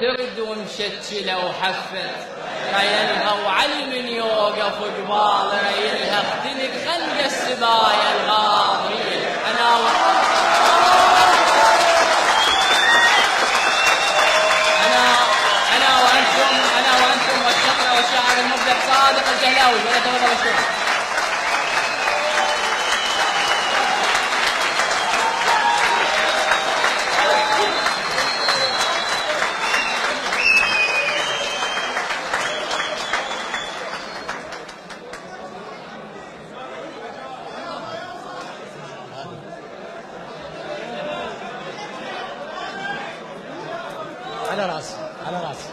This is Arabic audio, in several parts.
ترد ومشتشله وحفت ريلها وعلي من يوقف قبال ريلها اختنق خلق السبايا الغاضريه. انا وانتم والشقره والشاعر المبدع صادق الجهلاوي. ولا تفضل الشكر. على راسي.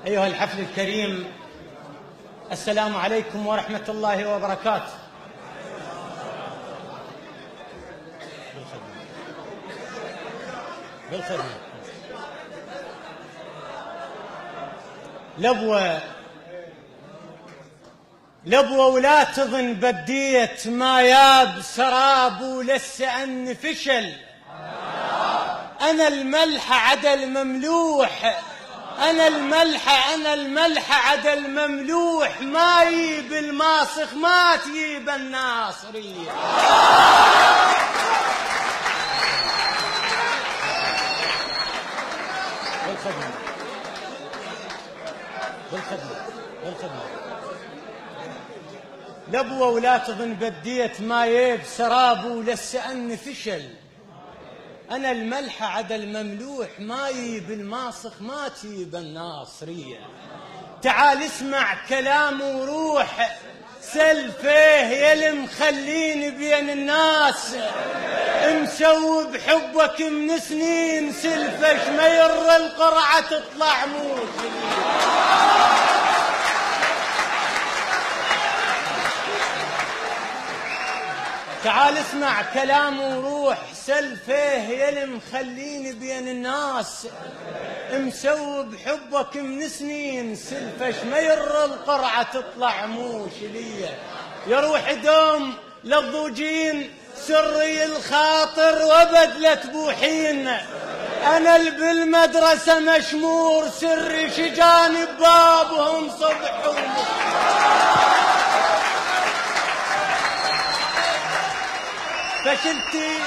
أيها الحفل الكريم، السلام عليكم ورحمة الله وبركاته. بالخدمة. لبوة ولا تظن بديت ما ياب سراب ولسه أن فشل. أنا الملح عدل مملوح، أنا الملح عدل مملوح، ما يجيب الماسخ ما تجيب الناصرية. بالخدمة. لبوة ولا تظن بديت ما يب سراب ولسه أن فشل. أنا الملح عدل مملوح، ما يجيب الماسخ ما تجيب الناصرية. تعال اسمع كلام وروح، سل فيه يلي مخليني بين الناس، مسوي بحبك من سنين سلفش ما ير القرعة تطلع موت. تعال اسمع كلام وروح، سل فيه يلي مخليني بين الناس، مسوي بحبك من سنين سلفش ما ير القرعة تطلع موش ليا. يا روح دوم للضوجين سري الخاطر وابد لا تبوحين. انا اللي بالمدرسة مشمور سري شجاني ببابهم صبح فشلتي.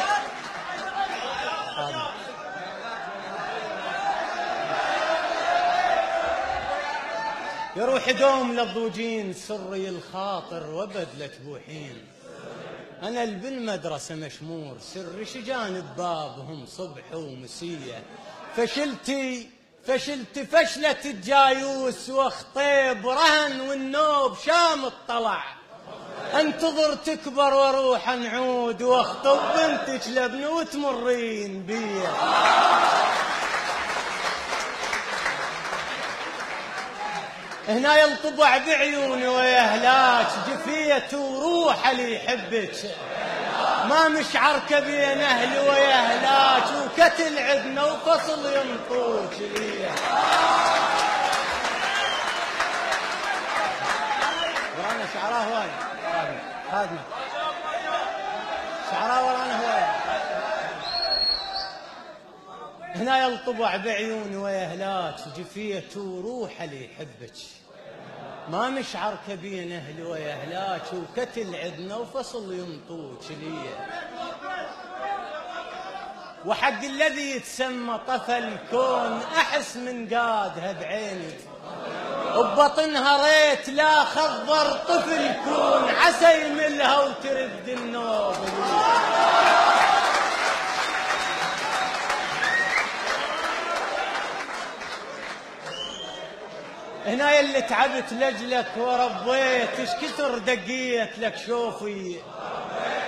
يا روح دوم للضوجين سري الخاطر وابد لا تبوحين. انا اللي بالمدرسه مشمور سري شجان ببابهم صبح ومسيه. فشلتي فشلة الجايوس واخطيب رهن والنوب شام الطلع. انتظر تكبر واروح نعود واخطب بنتك لبن وتمرين بيه. هنا ينطبع بعيوني ويا هلاك جفية وروح اللي يحبك، ما مشعرك بين اهلي ويا هلاك وكتل عدنا وفصل ينطوك ليه. ورانا شعراه هواي خادمة شعراه ورانا هواي. هنا ينطبع بعيوني ويا هلاك جفية وروح اللي يحبك، ما مشعرك بين اهلي ويا هلاك وكتل عدنا وفصل ينطوك ليه. وحق الذي يتسمى طفى الكون احس من قادها بعيني، وببطنها ريت لا خضر طفل كون عسى يملها وترد النوب. هنا يلي تعبت لجلك وربيت ايش كثر دقيت لك شوفي،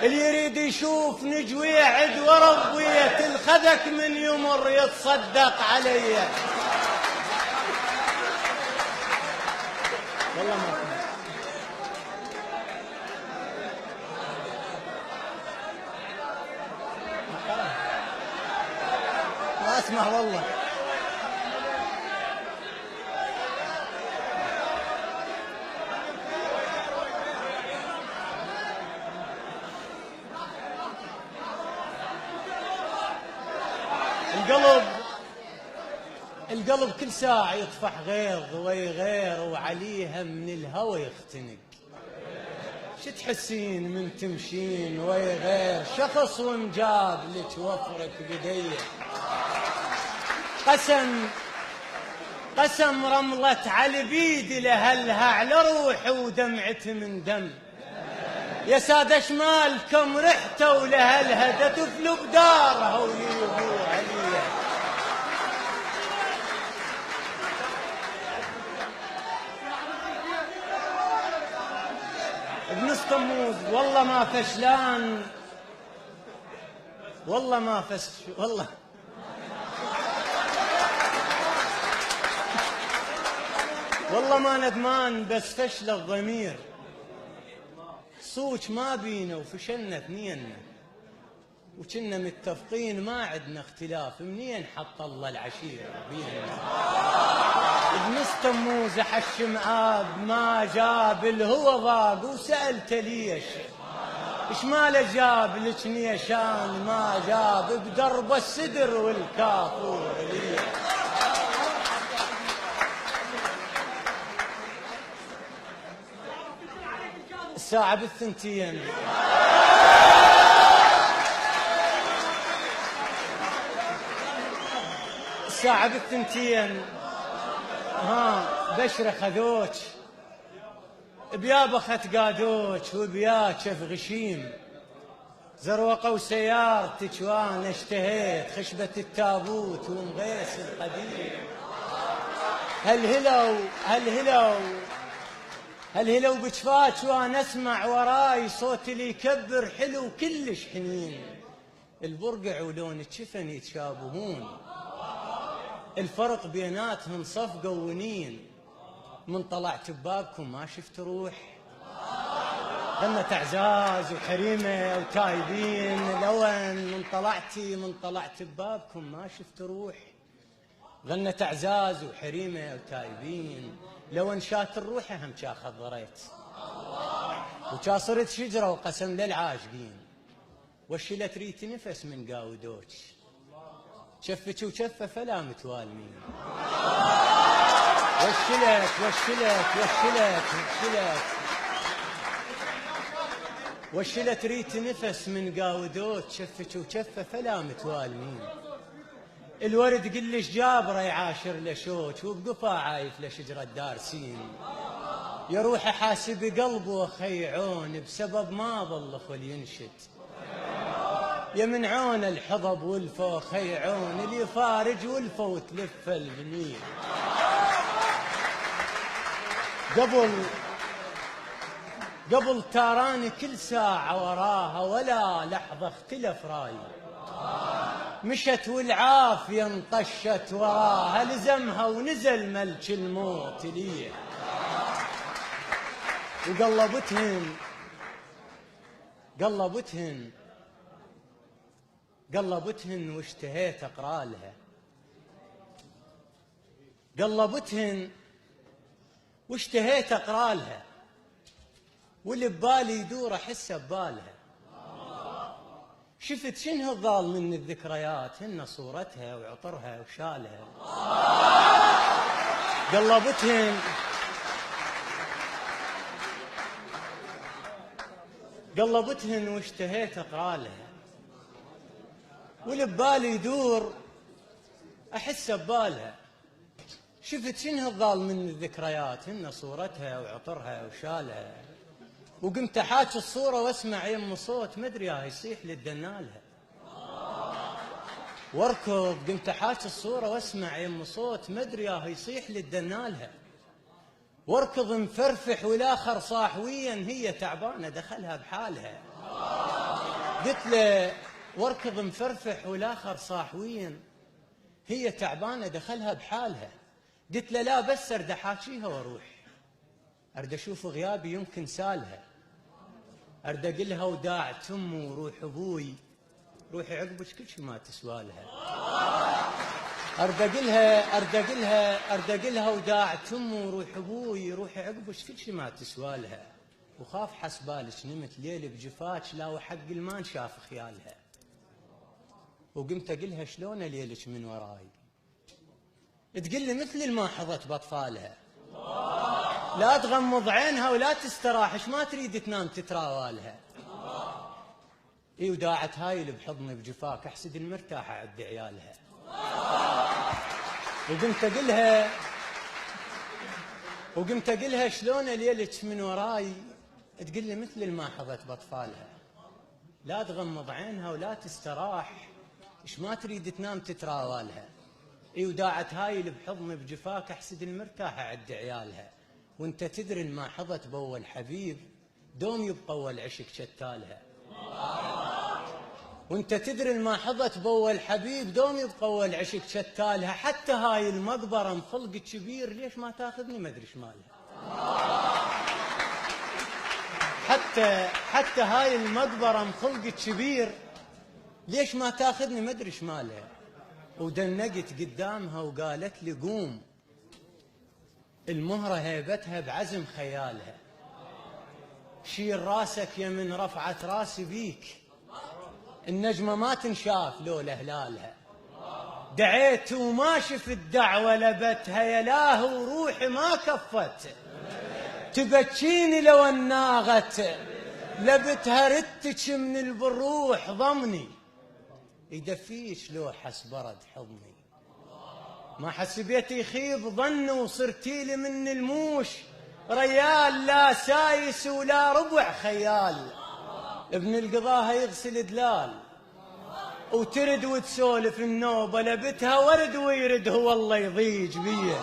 اللي يريد يشوف نجوي عد وربيت الخذك من يمر يتصدق علي. والله ما اسمع والله. القلب كل ساعة يطفح غيظ ويغير وعليها من الهوى يختنق. شو تحسين من تمشين ويغير شخص وانجاب لك وفرك بديه. قسم رملة على بيدي لهلها على روحي ودمعتي من دم. يا سادة شمالكم رحتوا ولهلها تفلوا بدارها ويبوا عليها. ابن اسطمود والله ما فشلان، والله ما والله ما ندمان، بس فشل الضمير. صوت ما بينا وفشلنا اثنيننا، وكنا متفقين ما عندنا اختلاف. منين حط الله العشيرة بينا؟ ابن اسطموز حش مآب ما جاب الهوى ضاق، وسألت ليش ايش ماله جاب لك نيشان ما جاب بدرب السدر والكافور ليه. الساعة بالثنتين الساعة بالثنتين بشرة خذوك بيابا خت قادوك وبيا شف غشيم. زروقة وسيارتك وانا اشتهيت خشبة التابوت ومغيس القديم. هالهلو بجفاك وانا اسمع وراي صوت اللي يكبر حلو كلش حنين. البرقع ولون الشفن يتشابهون، الفرق بيناتهم صفقة ونين. من طلعت ببابكم ما شفت روح، غنت اعزاز وحريمه وتايبين. لون من طلعت ببابكم ما شفت روح، غنت اعزاز وحريمه وتايبين. لو انشات الروح هم شا خضريت وشا شجره وقسم للعاشقين. وشلت ريت نفس من قاودوك، شفك وشفه فلا متوالمين. وشلت ريت نفس من قاودوك، شفك وشفه فلا متوالمين. الورد قلش جابره يعاشر لشوك، وبقفا عايف لشجرة دارسين. يا روحي حاسب قلبه خيعون بسبب ما ظل خل ينشد. يا من عون الحضب والفو خيعون اللي فارج والفو وتلف البنين. قبل تاراني كل ساعة وراها ولا لحظة اختلف رايي. مشت والعافية انطشت وراها، لزمها ونزل ملك الموت ليه. قلبتهن واشتهيت اقرا لها. واللي ببالي يدور احسه ببالها. شفت شنو الضال من الذكريات، هن صورتها وعطرها وشالها. قلبتهن واشتهيت اقرا لها. واللي ببالي يدور احسه ببالها. شفت شنو الضال من الذكريات، هن صورتها وعطرها وشالها. وقمت احاكي الصوره واسمع يم صوت مدري يصيح للدنالها. واركض قمت احاكي الصوره واسمع يم صوت مدري يصيح للدنالها. واركض مفرفح والاخر صاحويا هي تعبانه دخلها بحالها. قلت له واركض مفرفح والاخر صاحويا هي تعبانه دخلها بحالها. قلت له لا بس ارد احاكيها واروح، ارد اشوف غيابي يمكن سالها. ارد اقلها وداعت امي وروح ابوي، روحي عقبك كل شي ما تسوالها. ارد اقلها وداعت امي وروح ابوي، روحي عقبك كل شي ما تسوالها. وخاف حسبالك نمت ليل بجفاك لا وحق الما شاف خيالها. وقمت أقلها شلون ليلك من وراي، تقول لي مثل ما حظت بأطفالها، لا تغمض عينها ولا تستراحش، ما تريد تنام تتراوالها. وداعت هايل بحضني بجفاك، احسد المرتاحة عد عيالها. وقمت أقلها شلون ليلك من وراي، تقول لي مثل ما حظت بأطفالها، لا تغمض عينها ولا تستراح، ايش ما تريد تنام تتراوالها. وداعت هايل بحضني بجفاك، احسد المرتاحة عد عيالها. وانت تدري ما حظت بأول حبيب، دوم يبقى أول عشق شتالها. وانت تدري ما حظت بأول حبيب، دوم يبقى أول عشق شتالها. حتى هاي المقبرة مخلق كبير، ليش ما تاخذني ما ادري شمالها. حتى هاي المقبرة مخلق كبير، ليش ما تاخذني ما ادري شمالها. ودنقت قدامها وقالت لي قوم، المهرة هيبتها بعزم خيالها، شيل راسك يا من رفعت راسي بيك، النجمة ما تنشاف لولا هلالها. دعيت وما شفت دعوة لبتها، يا لاه وروحي ما كفت، تبكيني لو الناغت، لبتها ردتك من البروح ضمني، يدفيش لو حس برد حضني. ما حسبيت يخيب ظن وصرتي لي من الموش، ريال لا سايس ولا ربع خيال، ابن القضاها يغسل دلال، وترد وتسولف النوبة، لبتها ورد ويرد هو الله يضيج بيه.